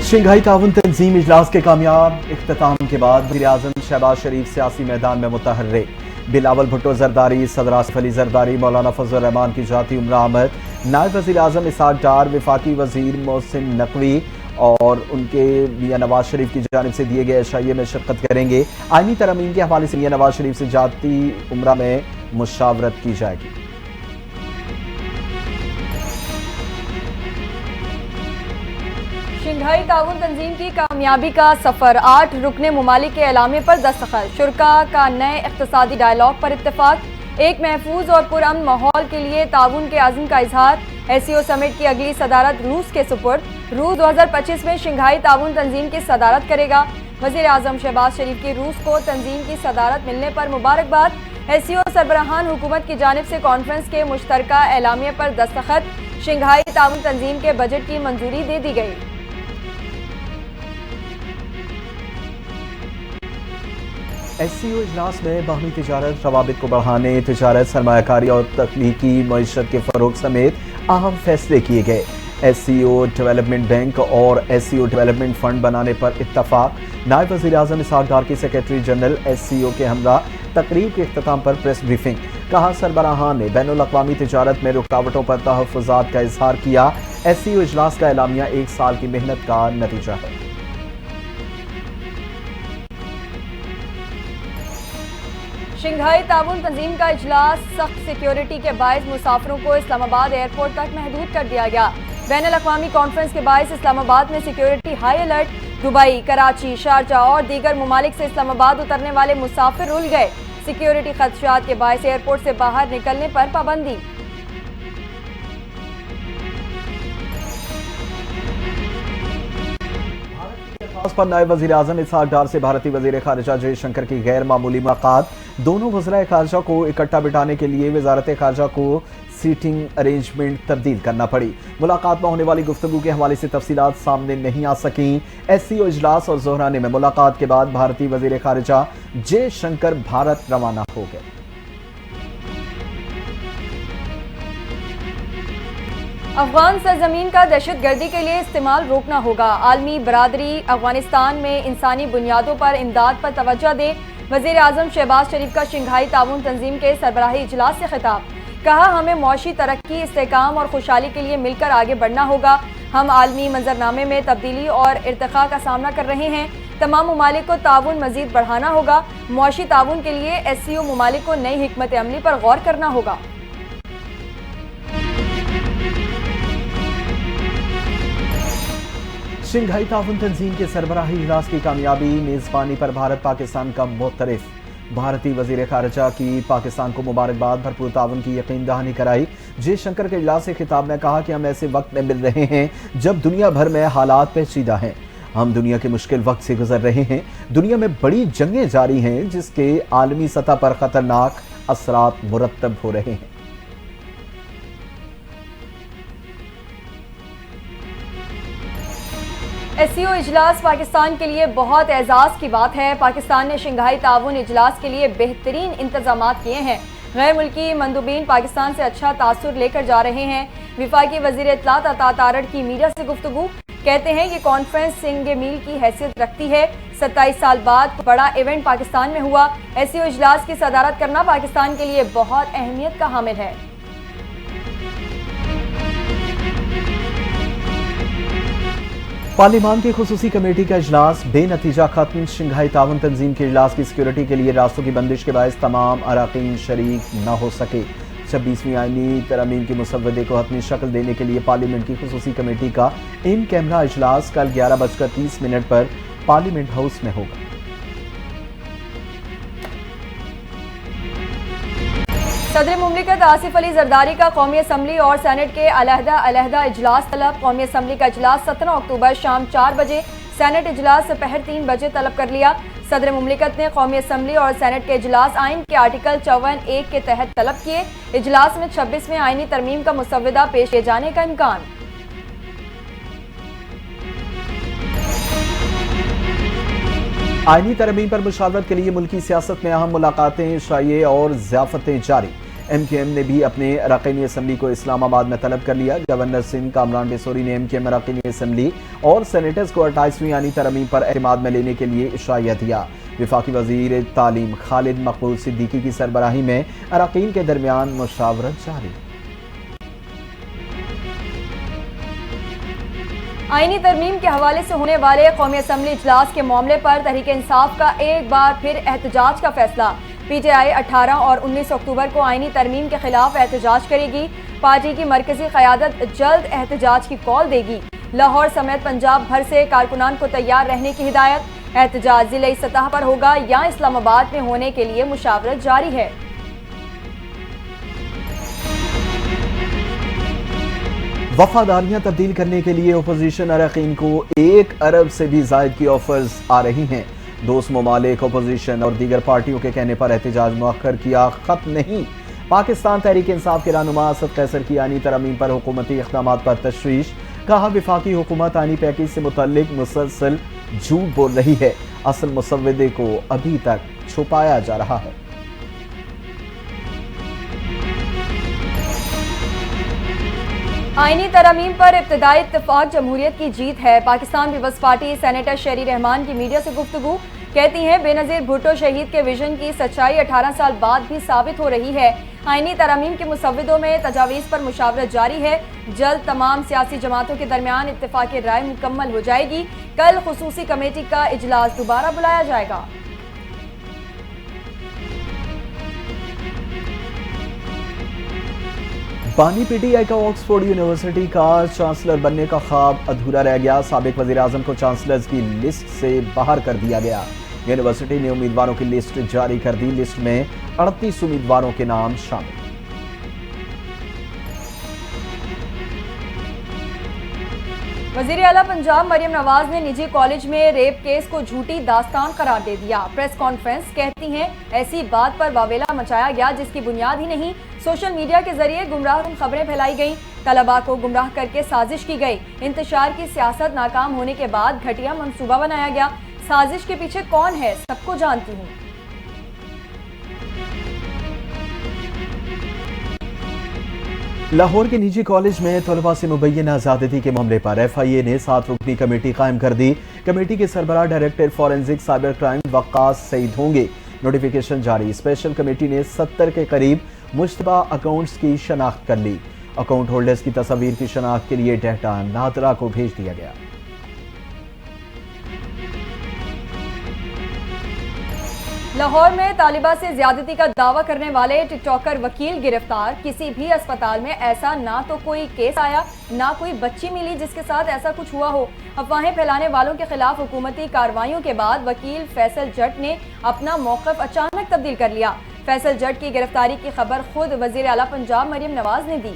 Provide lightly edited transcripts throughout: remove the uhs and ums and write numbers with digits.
Shanghai ताउन तंजीम इजलास के कामयाब इख्तिताम के बाद वज़ीर-ए-आज़म शहबाज शरीफ सियासी मैदान में मुतहर्रिक। बिलावल भुट्टो जरदारी, सदर आसिफ अली जरदारी, मौलाना फजल रहमान की जाती उम्र आमद, नायब वज़ीर-ए-आज़म इसहाक डार, वफाकी वज़ीर मोहसिन नकवी और उनके मियां नवाज शरीफ की जानिब से दिए गए अशाइये में शिरकत करेंगे। आईनी तरमीम के हवाले से मियां नवाज शरीफ से जाती उम्र में मुशावरत की जाएगी। शंघाई ताउन तंजीम की कामयाबी का सफर, 8 रुकने मुमालिक के एलामे पर दस्तखत, शुरका का नए इक़्तिसादी डायलॉग पर इत्तेफाक, एक महफूज और पुरअमन माहौल के लिए ताउन के अज़्म का इजहार। SCO समिट की अगली सदारत रूस के सुपुर्द, रूस 2025 में शंघाई ताउन तंजीम की सदारत करेगा। वज़ीर-ए-आज़म शहबाज शरीफ की रूस को तंजीम की सदारत मिलने पर मुबारकबाद। SCO सरबराहान हुकूमत की जानिब से कॉन्फ्रेंस के मुश्तरका एलामिया पर दस्तखत, शंघाई ताउन तंजीम के बजट की मंजूरी दे दी गई। SCO इजलास में बाहमी तिजारत रवाबित को बढ़ाने, तिजारत, सरमायाकारी और तकनीकी मईशत के फरोग समेत अहम फैसले किए गए। SCO डेवलपमेंट बैंक और SCO डेवलपमेंट फंड बनाने पर इत्तफाक। नायब वज़ीर-ए-आज़म इसहाक डार की सेक्रेटरी जनरल SCO के हमरा तकरीब के इख्तिताम पर प्रेस ब्रीफिंग। कहा, सरबराहान ने बैनुल-अक़वामी तिजारत में रुकावटों पर तहफ़्फ़ुज़ात का इजहार किया। SCO इजलास का एलामिया 1 साल की मेहनत का नतीजा है। शंघाई ताउन तंजीम का इजलास, सख्त सिक्योरिटी के बायस मुसाफिरों को इस्लामाबाद एयरपोर्ट तक महदूद कर दिया गया। बैनुल-अक़वामी कॉन्फ्रेंस के बायस इस्लामाबाद में security high alert. Dubai, Karachi, Sharjah और दीगर ममालिक से इस्लामाबाद उतरने वाले मुसाफिर रुल गए। सिक्योरिटी खदशात के बायस एयरपोर्ट से बाहर निकलने पर पाबंदी। पर नायब वज़ीर-ए-आज़म इसहाक डार से भारतीय वज़ीर ख़ारिजा जयशंकर की गैर मामूली मुलाकात। दोनों वज़राए ख़ारिजा को इकट्ठा बिठाने के लिए वज़ारत ख़ारिजा को सीटिंग अरेंजमेंट तब्दील करना पड़ी। मुलाकात में होने वाली गुफ्तगू के हवाले से तफसीलात सामने नहीं आ सकी। SCO इजलास और ज़ोहराने में मुलाकात के बाद भारतीय वज़ीर ख़ारिजा जयशंकर भारत रवाना हो गए। अफगान सरजमीन का दहशतगर्दी के लिए इस्तेमाल रोकना होगा। आलमी बरादरी अफगानिस्तान में इंसानी बुनियादों पर इमदाद पर तवज्जो दे। वज़ीर-ए-आज़म शहबाज शरीफ का शंघाई ताउन तंजीम के सरबराही इजलास से खिताब। कहा, हमें मुआशी तरक्की, इस्तेहकाम और खुशहाली के लिए मिलकर आगे बढ़ना होगा। हम आलमी मंजरनामे में तब्दीली और इर्तिका का सामना कर रहे हैं। तमाम ममालिक को ताउन मजीद बढ़ाना होगा। मुआशी ताउन के लिए SCO ममालिक को नई हिकमत अमली पर गौर करना होगा। शंघाई ताउन तंजीम के सरबराही इजलास की कामयाबी, मेज़बानी पर भारत पाकिस्तान का मोतरफ। भारतीय वज़ीर ख़ारिजा की पाकिस्तान को मुबारकबाद, भरपूर ताउन की यकीन दहानी कराई। जयशंकर के इजलास से खिताब में कहा कि हम ऐसे वक्त में मिल रहे हैं जब दुनिया भर में हालात पेचीदा हैं। हम दुनिया के मुश्किल वक्त से गुजर रहे हैं। दुनिया में बड़ी जंगें जारी हैं जिसके आलमी सतह पर खतरनाक असरात मुरतब हो रहे हैं। SCO इजलास पाकिस्तान के लिए बहुत एजाज की बात है। पाकिस्तान ने शंघाई ताउन इजलास के लिए बेहतरीन इंतजामात किए हैं। गैर मुल्की मंदूबीन पाकिस्तान से अच्छा तासुर लेकर जा रहे हैं। विफाकी वजीर इत्तलात अता तारड़ की मीडिया से गुफ्तगू, कहते हैं ये कॉन्फ्रेंस सिंगे मील की हैसियत रखती है। 27 साल बाद बड़ा इवेंट पाकिस्तान में हुआ। SCO इजलास की सदारत करना पाकिस्तान के लिए बहुत अहमियत का हामिल है। पार्लिमान की खुसूसी कमेटी का इजलास बेनतीजा खत्म। शंघाई ताउन तंजीम के इजलास की सिक्योरिटी के लिए रास्तों की बंदिश के बायस तमाम अराकीन शरीक न हो सके। 26वीं आईनी तरमीम की मुसव्वदे को हतमी शक्ल देने के लिए पार्लियामेंट की खुसूसी कमेटी का इन कैमरा इजलास कल 11:30 पर पार्लियामेंट हाउस में होगा। सदर मुमलिकत आसिफ अली जरदारी का कौमी असम्बली और सेनेट के अलहदा इजलास तलब। कौमी असम्बली का इजलास 17 अक्टूबर शाम 4 बजे, सेनेट इजलास दोपहर 3 बजे तलब कर लिया। सदर मुमलिकत ने कौमी असम्बली और सेनेट के इजलास आइन के आर्टिकल 54(1) के तहत तलब किए। इजलास में 26वें आइनी तरमीम का मुसव्वदा पेश किए जाने का इम्कान। आइनी तरमीम पर मुशावरत के लिए मुल्की सियासत में अहम मुलाकातें, इशराइये और ज़ियाफतें जारी। MKM ने भी अपने अरकानी असम्बली को इस्लामाबाद में तलब कर लिया। गवर्नर सिंध कामरान बेसोरी ने MKM अरकानी असम्बली और सेनेटर्स को 28वीं आईनी तरमीम पर एतमाद में लेने के लिए इशारा दिया। वफाकी वजीर तालीम खालिद मकबूल सिद्दीकी की सरबराही में अरकान के दरमियान मुशावरत जारी। आईनी तरमीम के हवाले से होने वाले कौमी असम्बली इजलास के मामले पर तहरीक इंसाफ का एक बार फिर एहतजाज का फैसला। PTI 18 और 19 अक्टूबर को आईनी तरमीम के खिलाफ एहतजाज करेगी। पार्टी की मरकजी क़यादत जल्द एहतजाज की कॉल देगी। लाहौर समेत पंजाब भर से कारकुनान को तैयार रहने की हिदायत। एहतजाज जिले सतह पर होगा या इस्लामाबाद में होने के लिए मुशावरत जारी है। वफादारियां तब्दील करने के लिए अपोजिशन अरकान को 1 अरब से भी जायद की ऑफर्स आ रही हैं। दोस्त ममालिक अपोजिशन और दीगर पार्टियों के कहने पर एहतजाज मुअख्खर किया, खत्म नहीं। पाकिस्तान तहरीक इंसाफ के रहनुमा असद कैसर की आईनी तरमीम पर हुकूमती इक़दामात पर तशवीश। कहा, विफाकी हुकूमत आईनी पैकेज से मुतल्लिक मुसलसल झूठ बोल रही है। असल मुसव्वदे को अभी तक छुपाया जा रहा है। आईनी तरमीम पर इब्तदाई इत्तेफाक जमहूरियत की जीत है। पाकिस्तान पीपल्स पार्टी सेनेटर शेरी रहमान की मीडिया से गुफ्तगू। कहती हैं, बेनज़ीर भुट्टो शहीद के विजन की सच्चाई 18 साल बाद भी साबित हो रही है। आईनी तरमीम के मुसव्विदों में तजावीज़ पर मुशावरत जारी है। जल्द तमाम सियासी जमातों के दरमियान इत्तेफाक़ी राय मुकम्मल हो जाएगी। कल खुसूसी कमेटी का इजलास दोबारा बुलाया जाएगा। बानी PTI का ऑक्सफोर्ड यूनिवर्सिटी का चांसलर बनने का ख्वाब अधूरा रह गया। साबिक वज़ीर आज़म को चांसलर्स की लिस्ट से बाहर कर दिया गया। यूनिवर्सिटी ने उम्मीदवारों की लिस्ट जारी कर दी। लिस्ट में 38 उम्मीदवारों के नाम शामिल। वज़ीर आला पंजाब मरियम नवाज ने निजी कॉलेज में रेप केस को झूठी दास्तान करार दे दिया। Press conference. कहती हैं, ऐसी बात पर वावेला मचाया गया जिसकी बुनियाद ही नहीं। सोशल मीडिया के जरिए गुमराह खबरें फैलाई गई। तलबा को गुमराह करके साजिश की गई। इंतशार की सियासत नाकाम होने के बाद घटिया मंसूबा बनाया गया। साजिश के पीछे कौन है, सबको जानती हूँ। लाहौर के निजी कॉलेज में तलबा से मुबैना ज़्यादती के मामले पर FIA ने 7 रुकनी कमेटी कायम कर दी। कमेटी के सरबराह director forensic cyber crime Waqas Saeed होंगे। नोटिफिकेशन जारी। स्पेशल कमेटी ने 70 के करीब मुश्तबा अकाउंट्स की शनाख्त कर ली। अकाउंट होल्डर्स की तस्वीर की शनाख्त के लिए डाटा नादरा को भेज दिया गया। लाहौर में तालिबा से ज्यादती का दावा करने वाले टिकटॉकर वकील गिरफ्तार। किसी भी अस्पताल में ऐसा ना तो कोई केस आया, ना कोई बच्ची मिली जिसके साथ ऐसा कुछ हुआ हो। अफवाहें फैलाने वालों के खिलाफ हुकूमती कार्रवाइयों के बाद वकील फैसल जट ने अपना मौक़िफ़ अचानक तब्दील कर लिया। फैसल जट की गिरफ्तारी की खबर खुद वज़ीर आला पंजाब मरियम नवाज ने दी।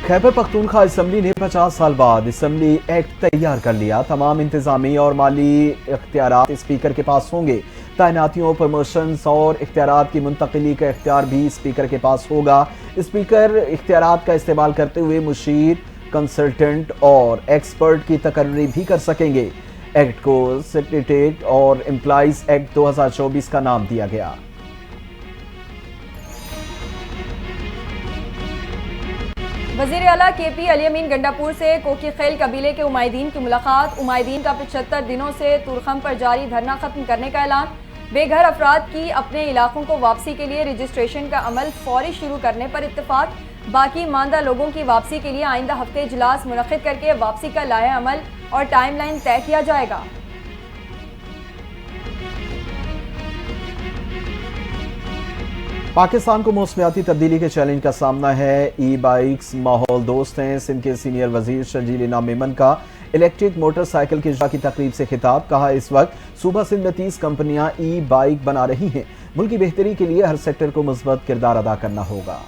खैबर पख्तूनख्वा असम्बली ने 50 साल बाद असम्बली एक्ट तैयार कर लिया। तमाम इंतजामी और माली इख्तियारात स्पीकर के पास होंगे। तैनातियों, प्रमोशंस और इख्तियारात की मुंतकिली का इख्तियार भी स्पीकर के पास होगा। स्पीकर इख्तियारात का इस्तेमाल करते हुए मुशीर, कंसल्टेंट और एक्सपर्ट की तकर्री भी कर सकेंगे। एक्ट को सेक्रेटेरिएट और एम्प्लॉइज एक्ट 2024 का नाम दिया गया। वज़ीर आला KP अली अमीन गंडापुर से कोकी खेल कबीले के उमायदीन की मुलाकात। उमायदीन का 75 दिनों से तुरखम पर जारी धरना खत्म करने का ऐलान। बेघर अफराद की अपने इलाकों को वापसी के लिए रजिस्ट्रेशन का अमल फौरी शुरू करने पर इत्तेफाक। बाकी मानदा लोगों की वापसी के लिए आइंदा हफ्ते इजलास मुनक्किद करके वापसी का लाहे अमल और टाइमलाइन तय किया जाएगा। पाकिस्तान को मौसमियाती तब्दीली के चैलेंज का सामना है। ई-बाइक्स माहौल दोस्त हैं। सिंध के सीनियर वजीर शर्जील इनाम मेमन का इलेक्ट्रिक मोटरसाइकिल की इज्रा की तकरीब से खिताब। कहा, इस वक्त सूबा सिंध में 30 कंपनियां ई-बाइक बना रही हैं। मुल्क की बेहतरी के लिए हर सेक्टर को मुस्बत किरदार अदा करना होगा।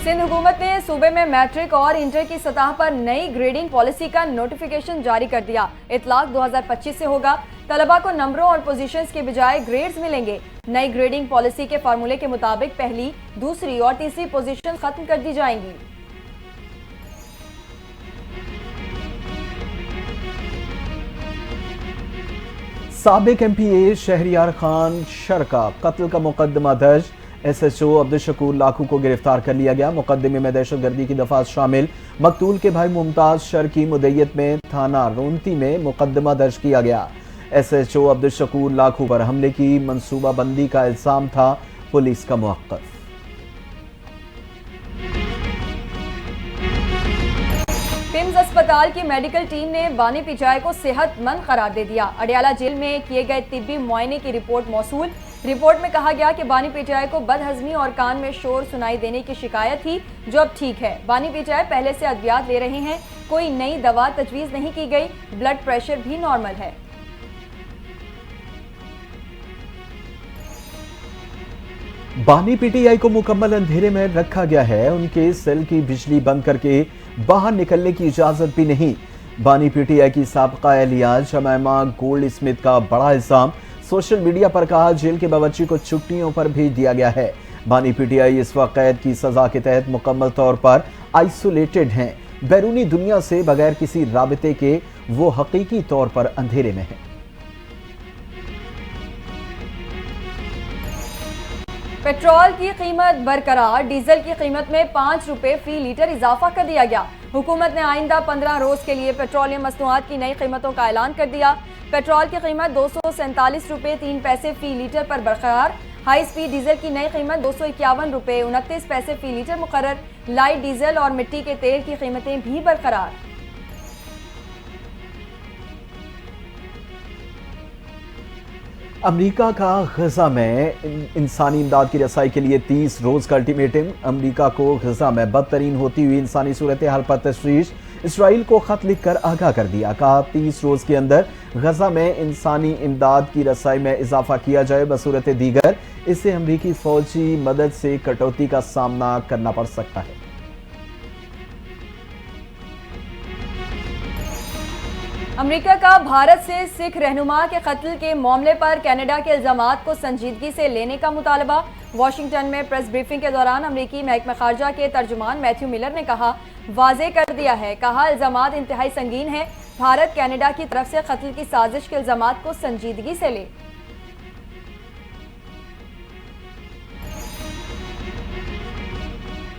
सिंध हुकूमत ने सूबे में मैट्रिक और इंटर की सतह पर नई ग्रेडिंग पॉलिसी का नोटिफिकेशन जारी कर दिया। इतलाक 2025 से होगा। तलबा को नंबरों और पोजीशंस के बजाय ग्रेड्स मिलेंगे। नई ग्रेडिंग पॉलिसी के फार्मूले के मुताबिक पहली, दूसरी और तीसरी पोजीशन खत्म कर दी जाएंगी। साबिक एमपीए शहरियार खान शर का कत्ल का मुकदमा दर्ज। एसएचओ अब्दुल शकूर लाखू को गिरफ्तार कर लिया गया। मुकदमे में दहशतगर्दी की दफात शामिल। मकतूल के भाई मुमताज शर की मुद्दईयत में थाना रोंती में मुकदमा दर्ज किया गया। एसएचओ अब्दुल शकूर लाखू पर हमले की मंसूबाबंदी का इल्जाम था। पुलिस का मुवक्कफ। पिम्स अस्पताल की मेडिकल टीम ने बानी पिचाई को सेहतमंद करार दे दिया। अडियाला जेल में किए गए तिब्बी मुआयने की रिपोर्ट मौसूल। रिपोर्ट में कहा गया कि बानी पिचाई को बदहजमी और कान में शोर सुनाई देने की शिकायत थी, जो अब ठीक है। बानी पिचाई पहले से अद्वियात ले रहे हैं। कोई नई दवा तजवीज़ नहीं की गई। ब्लड प्रेशर भी नॉर्मल है। बानी पीटीआई को मुकम्मल अंधेरे में रखा गया है। उनके सेल की बिजली बंद करके बाहर निकलने की इजाजत भी नहीं। बानी पीटीआई की साबका एहलिया जमैमा गोल्ड स्मिथ का बड़ा इल्जाम। सोशल मीडिया पर कहा जेल के बावर्ची को छुट्टियों पर भेज दिया गया है। बानी पीटीआई इस वक्त कैद की सजा के तहत मुकम्मल तौर पर आइसोलेटेड हैं। बैरूनी दुनिया से बगैर किसी राबते के वो हकीकी तौर पर अंधेरे में है। पेट्रोल की कीमत बरकरार। डीजल की कीमत में 5 रुपए फी लीटर इजाफा कर दिया गया। हुकूमत ने आइंदा 15 रोज के लिए पेट्रोलियम मसनूआत की नई कीमतों का ऐलान कर दिया। पेट्रोल की कीमत 247 रुपए 3 पैसे फी लीटर पर बरकरार। हाई स्पीड डीजल की नई कीमत 251 रुपए 29 पैसे फी लीटर मुकर्रर। लाइट डीजल और मिट्टी के तेल की कीमतें भी बरकरार। अमेरिका का गजा में इंसानी इमदाद की रसाई के लिए 30 रोज का अल्टीमेटम। अमेरिका को गजा में बदतरीन होती हुई इंसानी सूरत हाल पर तशवीश। इसराइल को खत लिखकर आगाह कर दिया। कहा 30 रोज के अंदर गजा में इंसानी इमदाद की रसाई में इजाफा किया जाए। बसूरत दीगर इससे अमेरिकी फौजी मदद से कटौती का सामना करना पड़ सकता है। अमेरिका का भारत से सिख रहनुमा के कत्ल के मामले पर कनाडा के इल्जामात को संजीदगी से लेने का मुतालबा। वाशिंगटन में प्रेस ब्रीफिंग के दौरान अमेरिकी महकमा खारजा के तर्जुमान मैथ्यू मिलर ने कहा, वाज़ेह कर दिया है। कहा इल्जामात इंतहाई संगीन है। भारत कनाडा की तरफ से कत्ल की साजिश के इल्जामात को संजीदगी से ले।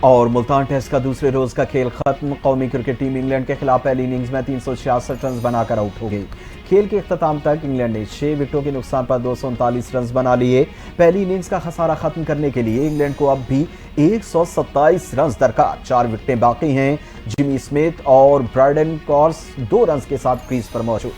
और मुल्तान टेस्ट का दूसरे रोज का खेल खत्म। कौमी क्रिकेट टीम इंग्लैंड के खिलाफ पहली इनिंग्स में 366 रन बनाकर आउट हो गई। खेल के इख्तिताम तक इंग्लैंड ने 6 विकेटों के नुकसान पर 239 रन बना लिए। पहली इनिंग्स का खसारा खत्म करने के लिए इंग्लैंड को अब भी 127 रन दरकार। 4 विकेटें बाकी हैं। जिमी स्मिथ और ब्रायडन कॉर्स 2 रन के साथ क्रीज पर मौजूद।